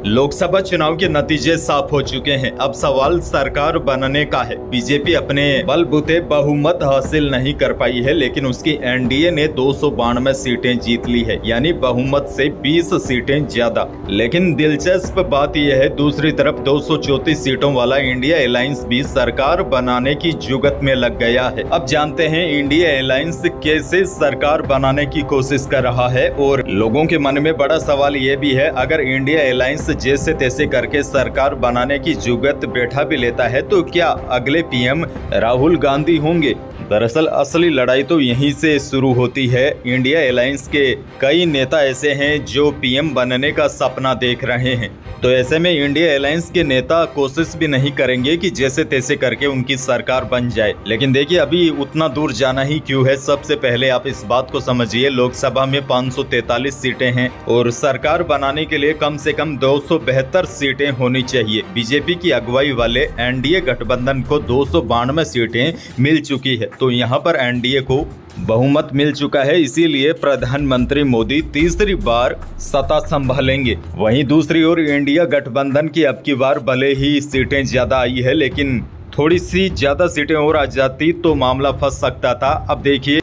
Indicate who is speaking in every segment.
Speaker 1: लोकसभा चुनाव के नतीजे साफ हो चुके हैं। अब सवाल सरकार बनने का है। बीजेपी अपने बलबूते बहुमत हासिल नहीं कर पाई है, लेकिन उसकी एनडीए ने 292 सीटें जीत ली है, यानी बहुमत से 20 सीटें ज्यादा। लेकिन दिलचस्प बात यह है, दूसरी तरफ 234 सीटों वाला इंडिया अलायंस भी सरकार बनाने की जुगत में लग गया है। अब जानते हैं इंडिया अलायंस कैसे सरकार बनाने की कोशिश कर रहा है। और लोगों के मन में बड़ा सवाल ये भी है, अगर इंडिया अलायंस जैसे तैसे करके सरकार बनाने की जुगत बैठा भी लेता है तो क्या अगले पीएम राहुल गांधी होंगे? दरअसल असली लड़ाई तो यहीं से शुरू होती है। इंडिया अलायंस के कई नेता ऐसे हैं जो पीएम बनने का सपना देख रहे हैं, तो ऐसे में इंडिया अलायंस के नेता कोशिश भी नहीं करेंगे कि जैसे तैसे करके उनकी सरकार बन जाए। लेकिन देखिए, अभी उतना दूर जाना ही क्यों है। सबसे पहले आप इस बात को समझिए, लोकसभा में 543 सीटें हैं और सरकार बनाने के लिए कम से कम 272 सीटें होनी चाहिए। बीजेपी की अगुवाई वाले एनडीए गठबंधन को 292 सीटें मिल चुकी है, तो यहाँ पर एनडीए को बहुमत मिल चुका है। इसीलिए प्रधानमंत्री मोदी तीसरी बार सत्ता संभालेंगे। वहीं दूसरी ओर इंडिया गठबंधन की अब की बार भले ही सीटें ज्यादा आई है, लेकिन थोड़ी सी ज्यादा सीटें और आ जाती तो मामला फंस सकता था। अब देखिए,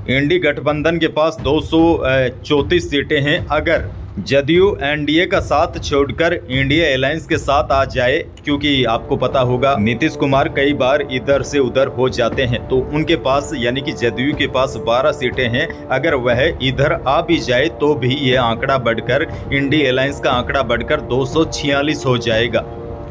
Speaker 1: इंडी गठबंधन के पास 234 सीटें हैं। अगर जदयू एनडीए का साथ छोड़कर इंडिया अलायंस के साथ आ जाए, क्योंकि आपको पता होगा नीतीश कुमार कई बार इधर से उधर हो जाते हैं, तो उनके पास यानी कि जदयू के पास 12 सीटें हैं। अगर वह इधर आ भी जाए तो भी यह आंकड़ा बढ़कर, इंडिया अलायंस का आंकड़ा बढ़कर 246 हो जाएगा,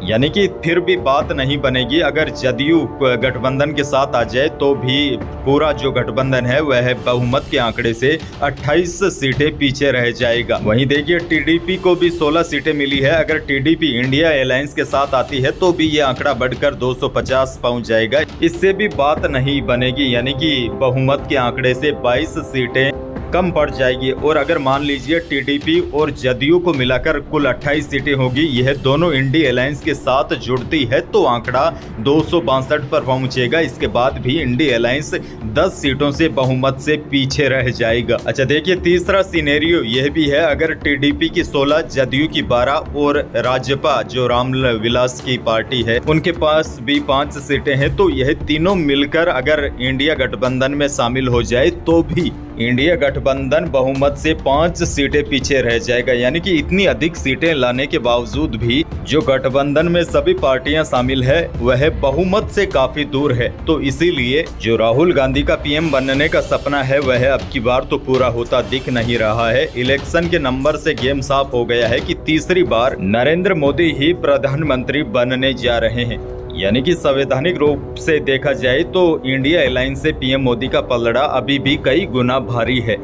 Speaker 1: यानी कि फिर भी बात नहीं बनेगी। अगर जदयू गठबंधन के साथ आ जाए तो भी पूरा जो गठबंधन है वह बहुमत के आंकड़े से 28 सीटें पीछे रह जाएगा। वहीं देखिए, टीडीपी को भी 16 सीटें मिली है। अगर टीडीपी इंडिया अलायंस के साथ आती है तो भी ये आंकड़ा बढ़कर 250 पहुंच जाएगा। इससे भी बात नहीं बनेगी, यानी कि बहुमत के आंकड़े से 22 सीटें कम पड़ जाएगी। और अगर मान लीजिए टीडीपी और जदयू को मिलाकर कुल 28 सीटें होगी, यह दोनों इंडिया अलायंस के साथ जुड़ती है तो आंकड़ा 262 पर पहुंचेगा। इसके बाद भी इंडिया अलायंस 10 सीटों से बहुमत से पीछे रह जाएगा। अच्छा देखिए, तीसरा सिनेरियो यह भी है, अगर टीडीपी की 16, जदयू की 12 और राजपा जो रामविलास की पार्टी है उनके पास भी 5 सीटें हैं, तो यह तीनों मिलकर अगर इंडिया गठबंधन में शामिल हो जाए तो भी इंडिया गठबंधन बहुमत से 5 सीटें पीछे रह जाएगा। यानी कि इतनी अधिक सीटें लाने के बावजूद भी जो गठबंधन में सभी पार्टियां शामिल है वह बहुमत से काफी दूर है। तो इसीलिए जो राहुल गांधी का पीएम बनने का सपना है वह अब की बार तो पूरा होता दिख नहीं रहा है। इलेक्शन के नंबर से गेम साफ हो गया है कि तीसरी बार नरेंद्र मोदी ही प्रधानमंत्री बनने जा रहे हैं। यानी कि संवैधानिक रूप से देखा जाए तो इंडिया अलायंस से पीएम मोदी का पलड़ा अभी भी कई गुना भारी है।